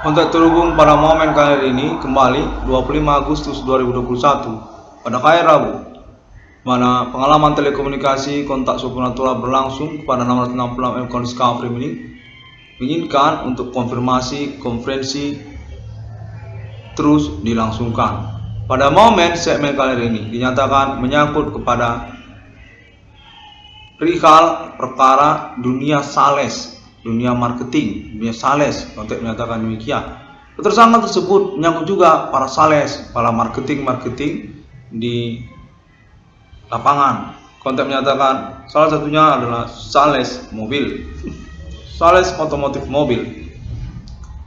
Untuk terhubung pada momen kali ini kembali 25 Agustus 2021 pada hari Rabu, mana pengalaman telekomunikasi kontak supernatural berlangsung kepada 666 M Discovery ini menginginkan untuk konfirmasi konferensi terus dilangsungkan. Pada momen segmen kali ini dinyatakan menyangkut kepada perihal perkara dunia sales, dunia marketing, dunia sales, untuk menyatakan demikian. Keterangan tersebut menyangkut juga para sales, para marketing di lapangan. Kontak menyatakan salah satunya adalah sales mobil, sales otomotif mobil,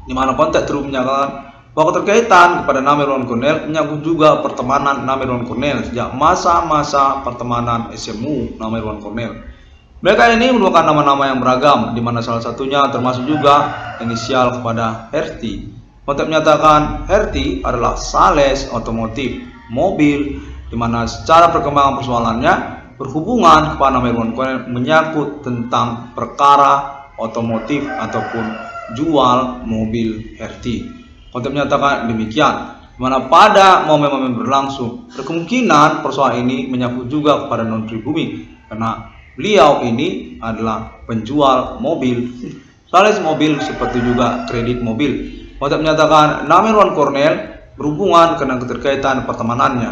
di mana kontak terus menyatakan bahwa keterkaitan kepada Namirwan Cornell menyangkut juga pertemanan Namirwan Cornell sejak masa-masa pertemanan SMU Namirwan Cornell. Mereka ini merupakan nama-nama yang beragam, di mana salah satunya termasuk juga inisial kepada Herti. Kontak menyatakan Herti adalah sales otomotif mobil, di mana secara perkembangan persoalannya berhubungan kepada Namirwan Cornell menyangkut tentang perkara otomotif ataupun jual mobil Herti. Kontak menyatakan demikian, di mana pada momen-momen berlangsung berkemungkinan persoalan ini menyangkut juga kepada non-pribumi, karena beliau ini adalah penjual mobil, sales mobil seperti juga kredit mobil. Kontak menyatakan Namirwan Cornell berhubungan dengan keterkaitan pertemanannya.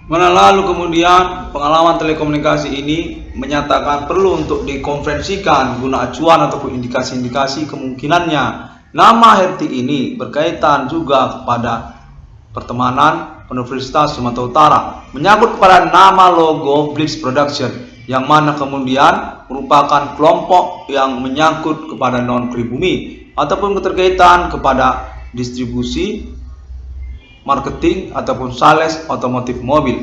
Mana lalu kemudian pengalaman telekomunikasi ini menyatakan perlu untuk dikonferensikan guna acuan ataupun indikasi-indikasi kemungkinannya nama Herti ini berkaitan juga kepada pertemanan Universitas Sumatera Utara, menyangkut kepada nama logo Blitz Production, yang mana kemudian merupakan kelompok yang menyangkut kepada non-pribumi ataupun keterkaitan kepada distribusi, marketing ataupun sales otomotif mobil.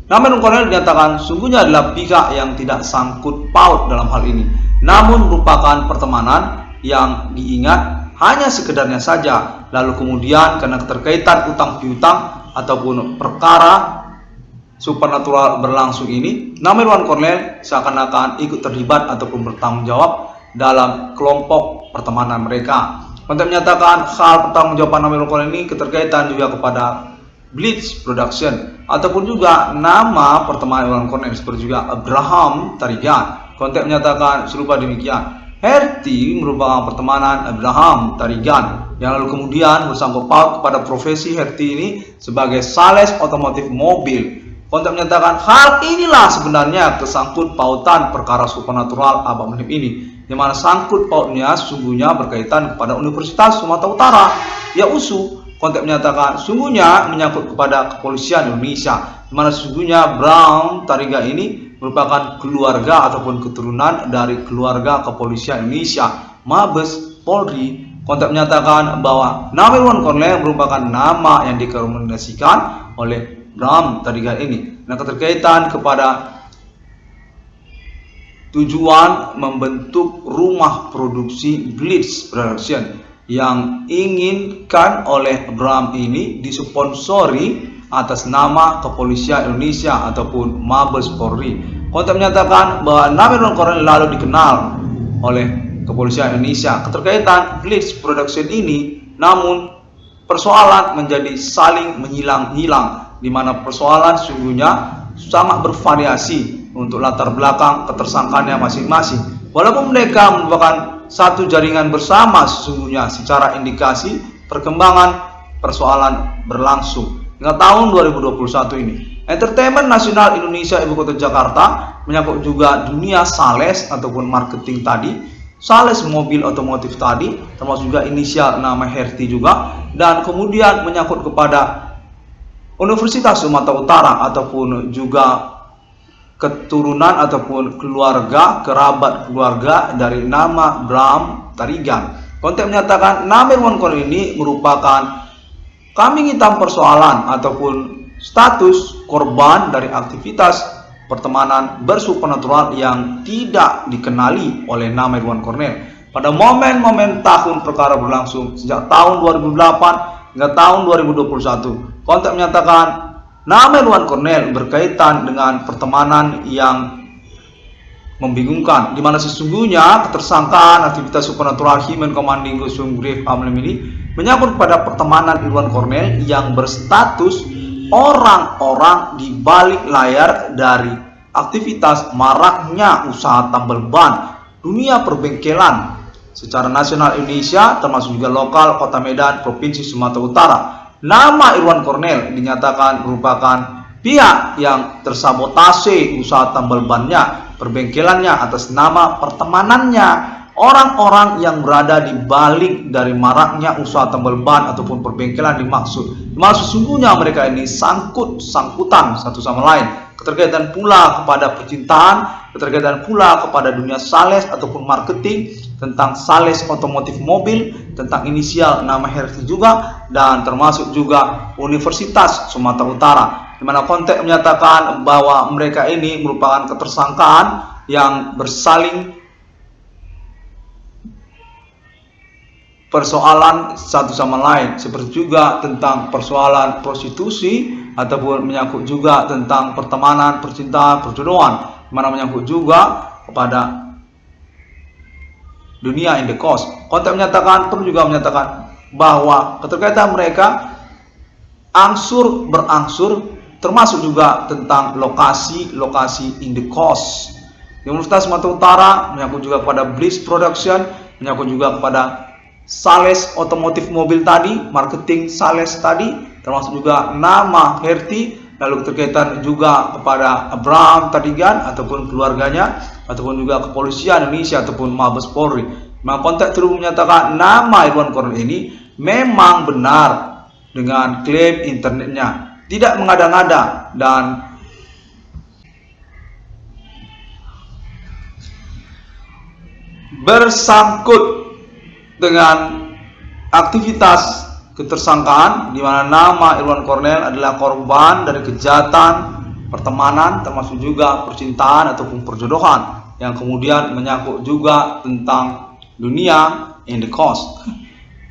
Namun Cornell dinyatakan sungguhnya adalah pihak yang tidak sangkut paut dalam hal ini, namun merupakan pertemanan yang diingat hanya sekedarnya saja. Lalu kemudian karena keterkaitan utang piutang ataupun perkara supernatural berlangsung ini, Namirwan Cornell seakan-akan ikut terlibat ataupun bertanggung jawab dalam kelompok pertemanan mereka. Kontak menyatakan hal pertanggungjawaban Namirwan Cornell ini keterkaitan juga kepada Blitz Production ataupun juga nama pertemanan Namirwan Cornell seperti juga Abraham Tarigan. Kontak menyatakan serupa demikian. Herti merupakan pertemanan Abraham Tarigan yang lalu kemudian bersangkut paut kepada profesi Herti ini sebagai sales otomotif mobil. Kontak menyatakan hal inilah sebenarnya kesangkut pautan perkara supernatural Abang Menip ini, di mana sangkut pautnya sungguhnya berkaitan kepada Universitas Sumatera Utara, ya USU. Kontak menyatakan sungguhnya menyangkut kepada kepolisian Indonesia, di mana sesungguhnya Brown Tarigan ini merupakan keluarga ataupun keturunan dari keluarga kepolisian Indonesia, Mabes Polri. Kontak menyatakan bahwa Namirwan Cornell merupakan nama yang direkomendasikan oleh Brown Tarigan ini. Nah, keterkaitan kepada tujuan membentuk rumah produksi Blitz Production yang inginkan oleh Brown ini disponsori atas nama kepolisian Indonesia ataupun Mabes Polri. Kontak menyatakan bahwa Namirwan Cornell lalu dikenal oleh kepolisian Indonesia keterkaitan Blitz Production ini, namun persoalan menjadi saling menyilang-hilang, di mana persoalan sungguhnya sangat bervariasi untuk latar belakang ketersangkaannya masing-masing. Walaupun mereka merupakan satu jaringan bersama sesungguhnya secara indikasi perkembangan persoalan berlangsung hingga tahun 2021 ini. Entertainment Nasional Indonesia Ibu Kota Jakarta menyangkut juga dunia sales ataupun marketing tadi, sales mobil otomotif tadi, termasuk juga inisial nama Herti juga, dan kemudian menyangkut kepada Universitas Sumatera Utara ataupun juga keturunan ataupun keluarga, kerabat keluarga dari nama Bram Tarigan. Kontak menyatakan Namirwan Cornell ini merupakan kambing hitam persoalan ataupun status korban dari aktivitas pertemanan bersupernatural yang tidak dikenali oleh Namirwan Cornell pada momen-momen tahun perkara berlangsung sejak tahun 2008 hingga tahun 2021. Kontak menyatakan Namirwan Cornell berkaitan dengan pertemanan yang membingungkan, di mana sesungguhnya ketersangkaan aktivitas supernatural human commanding Gosung Grave Amlem ini menyangkut pada pertemanan Irwan Cornell yang berstatus orang-orang di balik layar dari aktivitas maraknya usaha tambal ban dunia perbengkelan secara nasional Indonesia, termasuk juga lokal Kota Medan, Provinsi Sumatera Utara. Nama Irwan Cornell dinyatakan merupakan pihak yang tersabotase usaha tambal bannya, perbengkelannya atas nama pertemanannya orang-orang yang berada di balik dari maraknya usaha tambal ban ataupun perbengkelan dimaksud. Sesungguhnya mereka ini sangkutan satu sama lain, keterkaitan pula kepada percintaan, keterkaitan pula kepada dunia sales ataupun marketing, tentang sales otomotif mobil, tentang inisial nama Herti juga, dan termasuk juga Universitas Sumatera Utara, di mana konteks menyatakan bahwa mereka ini merupakan ketersangkaan yang bersaling persoalan satu sama lain, seperti juga tentang persoalan prostitusi ataupun menyangkut juga tentang pertemanan, percintaan, perjodohan, mana menyangkut juga kepada dunia in the cost. Konteks menyatakan perlu juga menyatakan bahwa keterkaitan mereka berangsur termasuk juga tentang lokasi in the cost. Di Universitas Sumatera Utara menyangkut juga kepada Bliss Production, menyangkut juga kepada sales otomotif mobil tadi, marketing sales tadi, termasuk juga nama Herti, lalu keterkaitan juga kepada Abraham Tadigan ataupun keluarganya, ataupun juga kepolisian Indonesia ataupun Mabes Polri. Memang konteks terus menyatakan nama Irwan Cornell ini memang benar dengan klaim internetnya, tidak mengada-ngada dan bersangkut dengan aktivitas ketersangkaan, di mana nama Irwan Cornell adalah korban dari kejahatan pertemanan, termasuk juga percintaan ataupun perjodohan, yang kemudian menyangkut juga tentang dunia in the cost.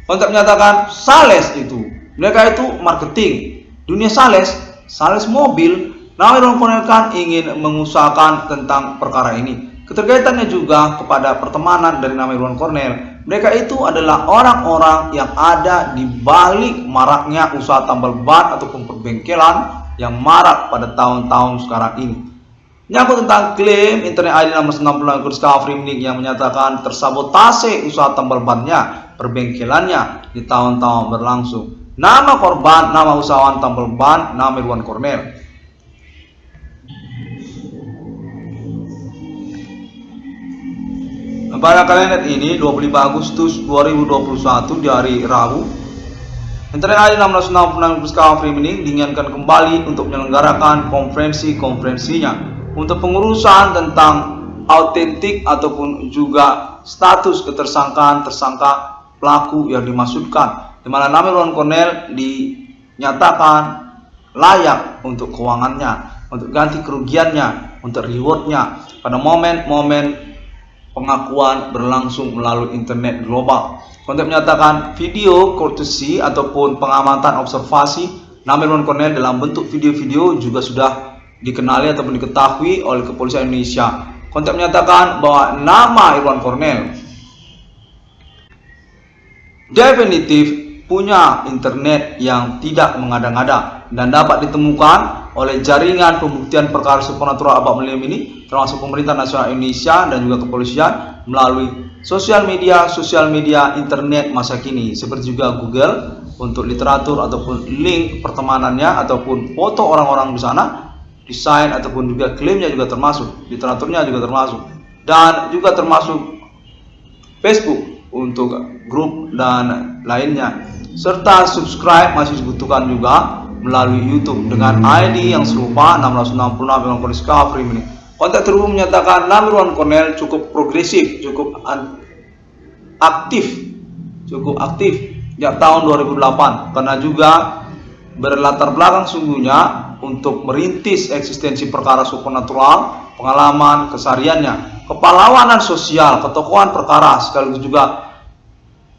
Konteks menyatakan sales itu, mereka itu marketing, dunia sales mobil. Nama Irwan Cornell kan ingin mengusahakan tentang perkara ini. Keterkaitannya juga kepada pertemanan dari nama Irwan Cornell. Mereka itu adalah orang-orang yang ada di balik maraknya usaha tambal ban ataupun perbengkelan yang marak pada tahun-tahun sekarang ini. Menyangkut tentang klaim internet ID nomor 96 Discovery Minik yang menyatakan tersabotase usaha tambal bannya, perbengkelannya di tahun-tahun berlangsung. Nama korban, nama usahawan tambal ban, nama Irwan Cornell. Pada kalender ini 25 Agustus 2021 di hari Rabu, Internet ID 666 Discovery Mining diinginkan kembali untuk menyelenggarakan konferensinya untuk pengurusan tentang autentik ataupun juga status ketersangkaan tersangka pelaku yang dimaksudkan, di mana nama Irwan Cornell dinyatakan layak untuk keuangannya, untuk ganti kerugiannya, untuk rewardnya pada momen-momen pengakuan berlangsung melalui internet global. Konteks menyatakan video courtesy ataupun pengamatan observasi nama Irwan Cornell dalam bentuk video-video juga sudah dikenali ataupun diketahui oleh kepolisian Indonesia. Konteks menyatakan bahwa nama Irwan Cornell definitif punya internet yang tidak mengada-ngada dan dapat ditemukan oleh jaringan pembuktian perkara supernatural Abah Mulia ini, termasuk pemerintah nasional Indonesia dan juga kepolisian melalui sosial media internet masa kini, seperti juga Google untuk literatur ataupun link pertemanannya ataupun foto orang-orang di sana, desain ataupun juga klaimnya juga termasuk, literaturnya juga termasuk, dan juga termasuk Facebook untuk grup dan lainnya, serta subscribe masih dibutuhkan juga melalui YouTube dengan ID yang serupa 666 Irwan Cornell Discovery ini. Konteks terhubung menyatakan nama Irwan Cornell cukup progresif, cukup aktif sejak tahun 2008, karena juga berlatar belakang sungguhnya untuk merintis eksistensi perkara supernatural, pengalaman kesehariannya, kepahlawanan sosial, ketokohan perkara, sekaligus juga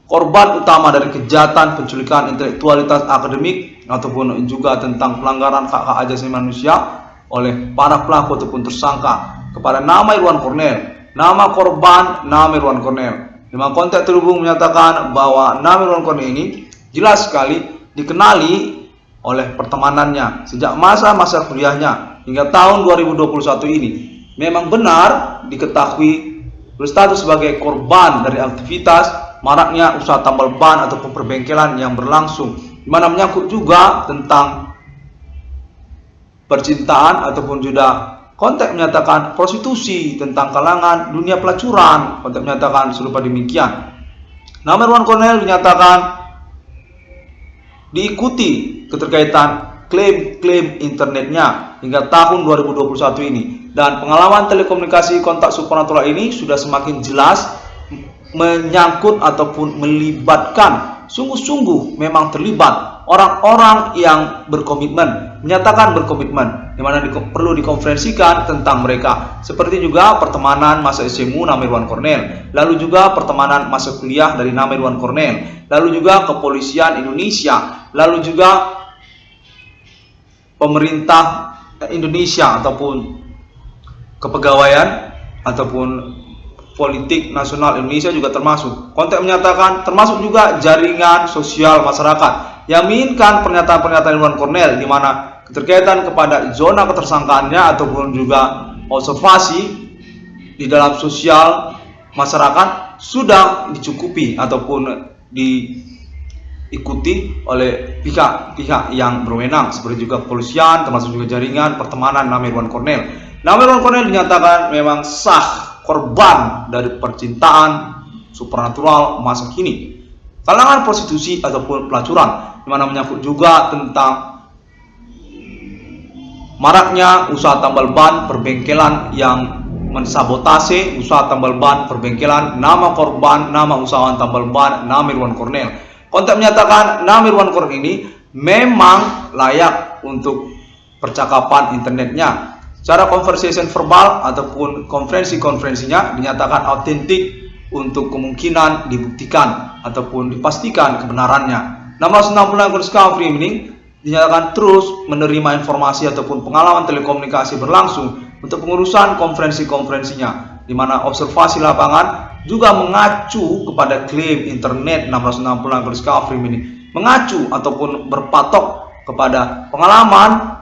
korban utama dari kejahatan penculikan intelektualitas akademik ataupun juga tentang pelanggaran hak asasi manusia oleh para pelaku ataupun tersangka. kepada nama Irwan Cornel, nama korban nama Irwan Cornel. Di mana kontak terhubung menyatakan bahwa nama Irwan Cornel ini jelas sekali dikenali oleh pertemanannya sejak masa-masa kuliahnya hingga tahun 2021 ini. Memang benar diketahui berstatus sebagai korban dari aktivitas maraknya usaha tambal ban ataupun perbengkelan yang berlangsung, di mana menyangkut juga tentang percintaan ataupun juga kontak menyatakan prostitusi, tentang kalangan dunia pelacuran. Kontak menyatakan serupa demikian. Nama Irwan Cornel dinyatakan diikuti keterkaitan klaim-klaim internetnya hingga tahun 2021 ini, dan pengalaman telekomunikasi kontak supernatural ini sudah semakin jelas menyangkut ataupun melibatkan, sungguh-sungguh memang terlibat orang-orang yang berkomitmen, menyatakan berkomitmen, di mana perlu dikonferensikan tentang mereka, seperti juga pertemanan masa SMU nama Irwan Cornel, lalu juga pertemanan masa kuliah dari nama Irwan Cornel, lalu juga kepolisian Indonesia, lalu juga pemerintah Indonesia ataupun kepegawaian ataupun politik nasional Indonesia juga termasuk. Kontak menyatakan termasuk juga jaringan sosial masyarakat yang menginginkan pernyataan-pernyataan Irwan Cornel, di mana keterkaitan kepada zona ketersangkaannya ataupun juga observasi di dalam sosial masyarakat sudah dicukupi ataupun diikuti oleh pihak-pihak yang berwenang, seperti juga kepolisian, termasuk juga jaringan pertemanan nama Irwan Cornel. Nama Irwan Cornel dinyatakan memang sah korban dari percintaan supernatural masa kini, kalangan prostitusi ataupun pelacuran, di mana menyangkut juga tentang maraknya usaha tambal ban perbengkelan yang mensabotase usaha tambal ban perbengkelan. Nama korban, nama usahawan tambal ban nama Irwan Cornel. Kontak menyatakan nama Irwan Cornel ini memang layak untuk percakapan internetnya. Secara conversation verbal ataupun konferensinya dinyatakan autentik untuk kemungkinan dibuktikan ataupun dipastikan kebenarannya. Nama 60 Discovery ini dinyatakan terus menerima informasi ataupun pengalaman telekomunikasi berlangsung untuk pengurusan konferensinya, di mana observasi lapangan juga mengacu kepada klaim internet 660 Discovery ini, mengacu ataupun berpatok kepada pengalaman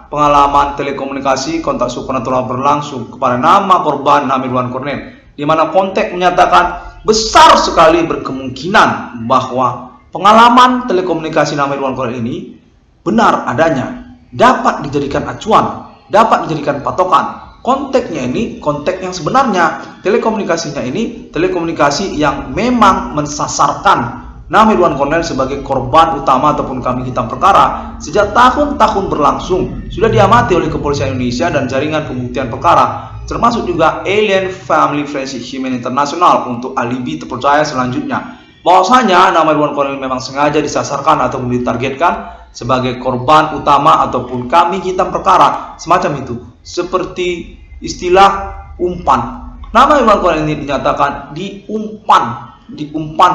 telekomunikasi kontak supernatural berlangsung kepada nama korban nama Irwan Cornel, di mana kontak menyatakan besar sekali berkemungkinan bahwa pengalaman telekomunikasi nama Irwan Cornel ini benar adanya, dapat dijadikan acuan, dapat dijadikan patokan. Kontaknya ini kontak yang sebenarnya, telekomunikasinya ini telekomunikasi yang memang mensasarkan nama Irwan Cornel sebagai korban utama ataupun kambing hitam perkara sejak tahun-tahun berlangsung. Sudah diamati oleh kepolisian Indonesia dan jaringan pembuktian perkara, termasuk juga Alien Family Friendship Human International untuk alibi terpercaya selanjutnya. Bahwasanya nama Irwan Cornel memang sengaja disasarkan atau ditargetkan sebagai korban utama ataupun kambing hitam perkara, semacam itu, seperti istilah umpan. Nama Irwan Cornel ini dinyatakan diumpan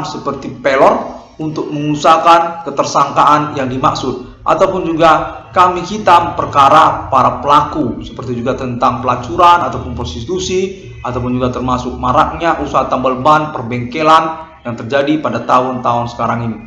seperti pelor untuk mengusahakan ketersangkaan yang dimaksud, ataupun juga kambing hitam perkara para pelaku, seperti juga tentang pelacuran ataupun prostitusi, ataupun juga termasuk maraknya usaha tambal ban perbengkelan yang terjadi pada tahun-tahun sekarang ini.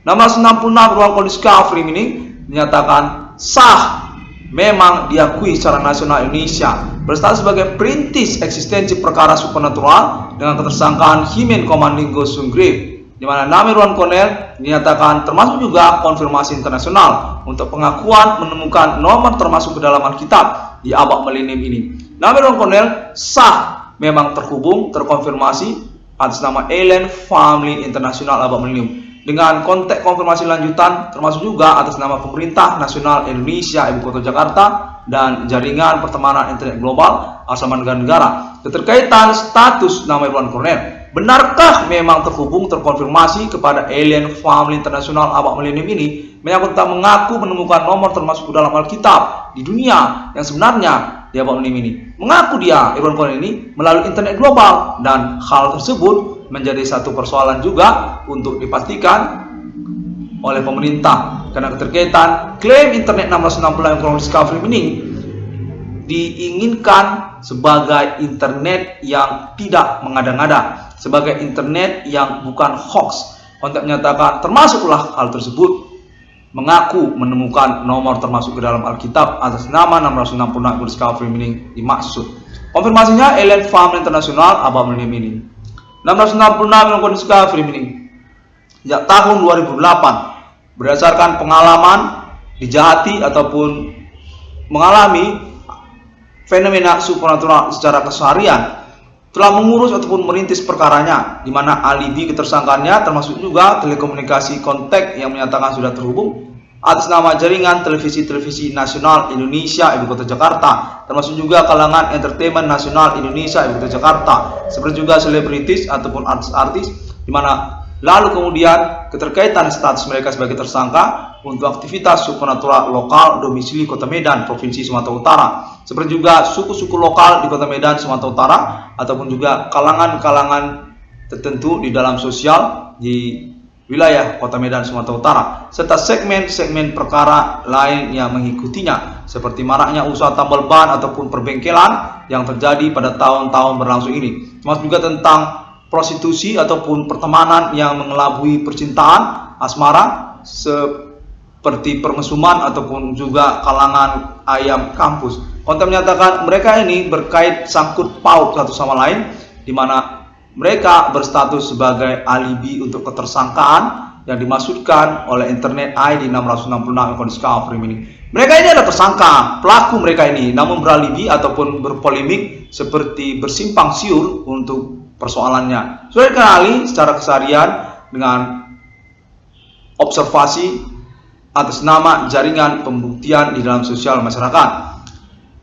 Nama 66 Irwan Discovery ini dinyatakan sah, memang diakui secara nasional Indonesia, berstatus sebagai perintis eksistensi perkara supernatural dengan ketersangkaan Himen Komandingo Sunggrave, di mana nama Irwan Cornel dinyatakan termasuk juga konfirmasi internasional untuk pengakuan menemukan nomor termasuk ke dalam Alkitab di abad milenium ini. Nama Irwan Cornel sah, memang terhubung, terkonfirmasi atas nama Alien Family International abad milenium, dengan kontak konfirmasi lanjutan termasuk juga atas nama Pemerintah Nasional Indonesia Ibu Kota Jakarta dan Jaringan Pertemanan Internet Global asal negara-negara. Keterkaitan status nama Irwan Cornel, benarkah memang terhubung, terkonfirmasi kepada Alien Family International abad milenium ini, menyangkut tentang mengaku menemukan nomor termasuk dalam Alkitab di dunia yang sebenarnya di abad milenium ini. Mengaku dia Irwan Cornel ini melalui internet global, dan hal tersebut menjadi satu persoalan juga untuk dipastikan oleh pemerintah, karena keterkaitan klaim internet 660 Discovery ini diinginkan sebagai internet yang tidak mengada-ngada, sebagai internet yang bukan hoax. Kontek menyatakan termasuklah hal tersebut mengaku menemukan nomor termasuk ke dalam Alkitab atas nama 666 Discovery Meaning dimaksud. Konfirmasinya Alien Family International Abah Millennium ini 666 Discovery Meaning sejak tahun 2008 berdasarkan pengalaman dijahati ataupun mengalami fenomena supernatural secara keseharian, telah mengurus ataupun merintis perkaranya, di mana alibi ketersangkaannya termasuk juga telekomunikasi kontak yang menyatakan sudah terhubung atas nama jaringan televisi nasional Indonesia Ibu Kota Jakarta, termasuk juga kalangan entertainment nasional Indonesia Ibu Kota Jakarta, seperti juga selebritis ataupun artis-artis, di mana lalu kemudian keterkaitan status mereka sebagai tersangka untuk aktivitas supernatural lokal domisili Kota Medan, Provinsi Sumatera Utara, seperti juga suku-suku lokal di Kota Medan, Sumatera Utara, ataupun juga kalangan-kalangan tertentu di dalam sosial di wilayah Kota Medan, Sumatera Utara, serta segmen-segmen perkara lain yang mengikutinya, seperti maraknya usaha tambal ban ataupun perbengkelan yang terjadi pada tahun-tahun berlangsung ini, termasuk juga tentang prostitusi ataupun pertemanan yang mengelabui percintaan asmara seperti permesuman ataupun juga kalangan ayam kampus. Konten menyatakan mereka ini berkait sangkut paut satu sama lain, di mana mereka berstatus sebagai alibi untuk ketersangkaan yang dimaksudkan oleh internet ID 666 Discovery Meaning. Mereka ini adalah tersangka, pelaku mereka ini, namun beralibi ataupun berpolemik seperti bersimpang siur untuk persoalannya. Sudah dikenali secara keseharian dengan observasi atas nama jaringan pembuktian di dalam sosial masyarakat.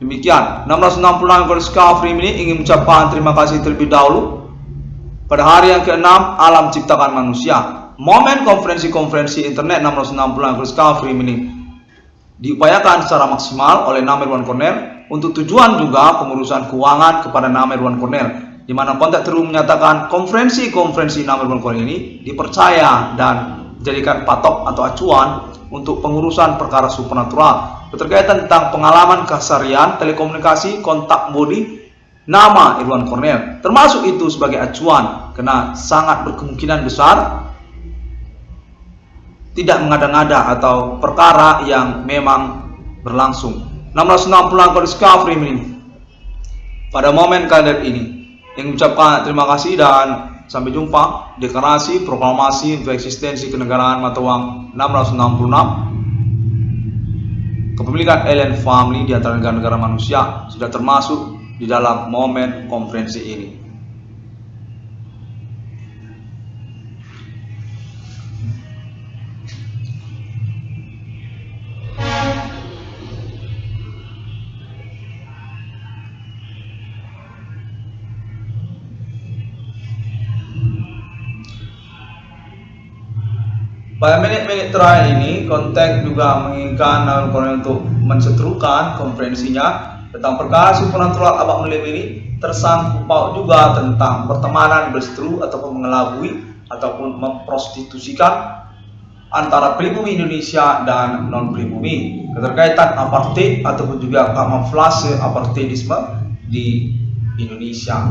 Demikian, 666 Discovery ini ingin mengucapkan terima kasih terlebih dahulu pada hari yang ke-6 alam ciptakan manusia. Momen konferensi internet 666 Discovery ini diupayakan secara maksimal oleh Nama Irwan Cornell untuk tujuan juga pengurusan keuangan kepada Nama Irwan Cornell, di mana kontak terus menyatakan konferensi Nama Irwan Cornell ini dipercaya dan dijadikan patok atau acuan untuk pengurusan perkara supernatural berkaitan tentang pengalaman keseharian telekomunikasi kontak body nama Irwan Cornell, termasuk itu sebagai acuan karena sangat berkemungkinan besar tidak mengada-ngada atau perkara yang memang berlangsung. 666 Discovery ini pada momen kalender ini yang mengucapkan terima kasih dan sampai jumpa. Deklarasi proklamasi untuk eksistensi kenegaraan mata uang 666 kepemilikan Alien Family di antara negara-negara manusia sudah termasuk di dalam momen konferensi ini. Pada menit-menit terakhir ini, kontak juga menginginkan Nama Cornell untuk menseterukan konferensinya tentang perkara supernatural Abah Millennium ini tersangkut paut juga tentang pertemanan berseteru ataupun mengelabui ataupun memprostitusikan antara pribumi Indonesia dan non-pribumi, keterkaitan apartheid ataupun juga kamuflase apartheidisme di Indonesia.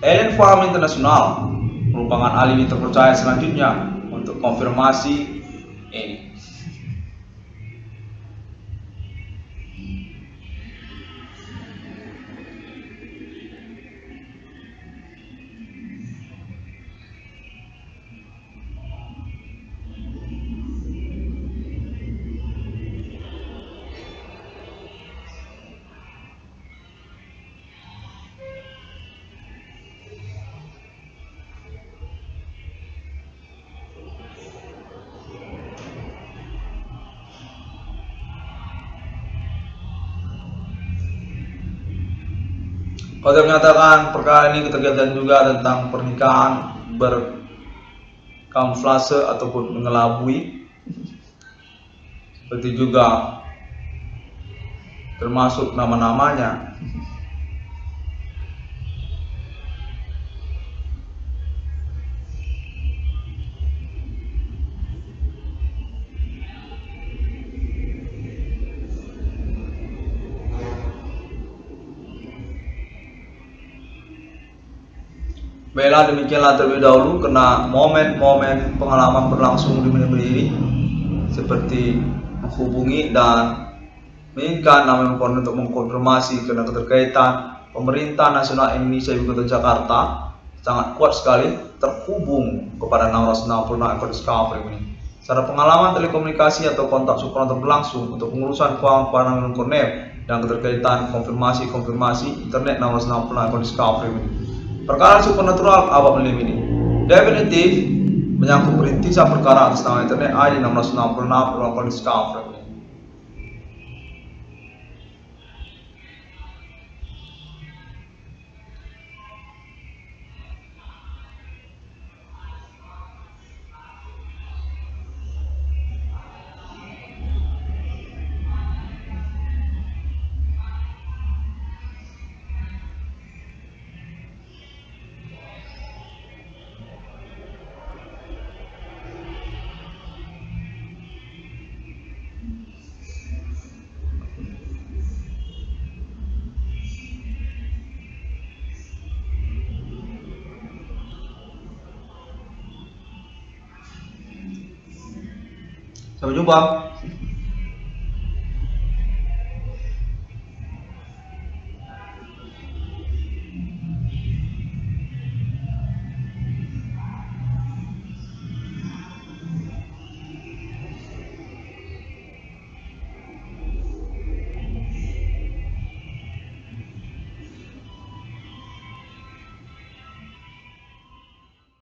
Alien Family International merupakan alibi terpercaya selanjutnya untuk konfirmasi ini. Kontak menyatakan perkara ini keterkaitan juga tentang pernikahan berkamuflase ataupun mengelabui, seperti juga termasuk nama-namanya. Baiklah, demikianlah terlebih dahulu karena momen-momen pengalaman berlangsung di menit-menit ini seperti menghubungi dan menginginkan nama handphone untuk mengkonfirmasi karena keterkaitan pemerintah nasional Indonesia Ibu Kota Jakarta sangat kuat sekali terhubung kepada 666 ekor Discovery ini. Secara pengalaman telekomunikasi atau kontak supernatural berlangsung untuk pengurusan keuangan non konek dan keterkaitan konfirmasi internet 666 ekor Discovery ini. Perkara supernatural apa ini? Definitif menyangkut perintisan perkara atas nama internet ID 666 ekor Discovery. Sampai jumpa.